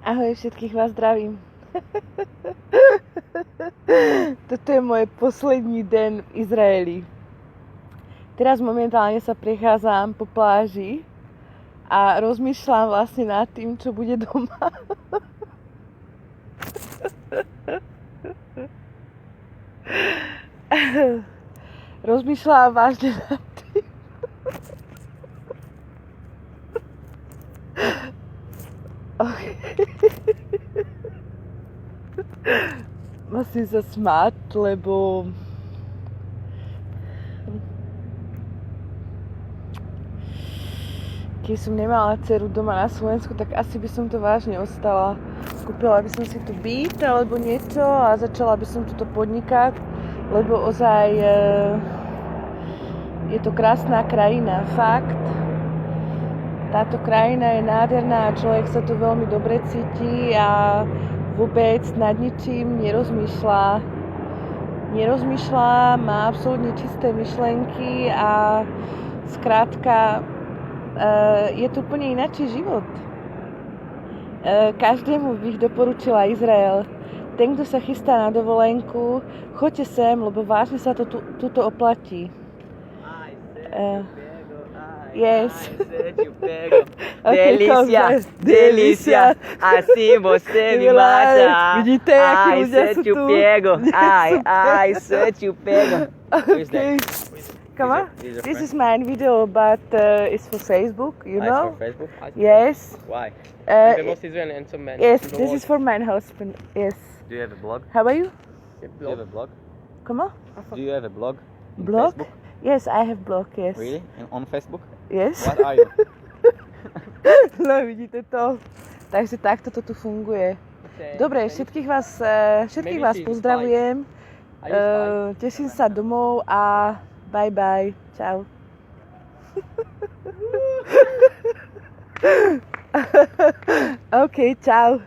Ahoj, všetkých vás zdravím. Toto je môj poslední den v Izraeli. Teraz momentálne sa prechádzam po pláži a rozmýšľam vlastne nad tým, čo bude doma. Rozmýšľam vážne nad tým. Musím sa smáť, lebo keď som nemala dceru doma na Slovensku, tak asi by som to vážne ostala. Kúpila by som si tu byt alebo niečo a začala by som tuto podnikať, lebo ozaj je to krásna krajina, fakt. Táto krajina je nádherná a človek sa tu veľmi dobre cíti a vôbec nad ničím nerozmýšľa, má absolútne čisté myšlenky a skrátka je to úplne ináčí život. Každému bych doporučila Izrael. Ten, kto sa chystá na dovolenku, choďte sem, lebo vážne sa to tuto oplatí. Yes. Ai, te pego. Delícia, delícia. Assim você me mata. Vidíte, jaký Ai, ľudia se sú te tu. pego. Ai, se te pego. Okay. Come on. Is it This is friend? my video, but it's for Facebook, you Ah, know? it's for Facebook? Yes. Why? Uh, The most Israeli handsome man yes, in the this world. is for my husband. Yes. Do you have a blog? How about you? Do you have a blog? Come on. Do you have a blog? In Blog? Facebook? Yes, I have blog, yes. Really? On Facebook? Yes. What are you? No, vidíte to. Takže takto to tu funguje. Dobre, všetkých vás pozdravujem. Teším sa domov a bye bye. Čau. OK, čau.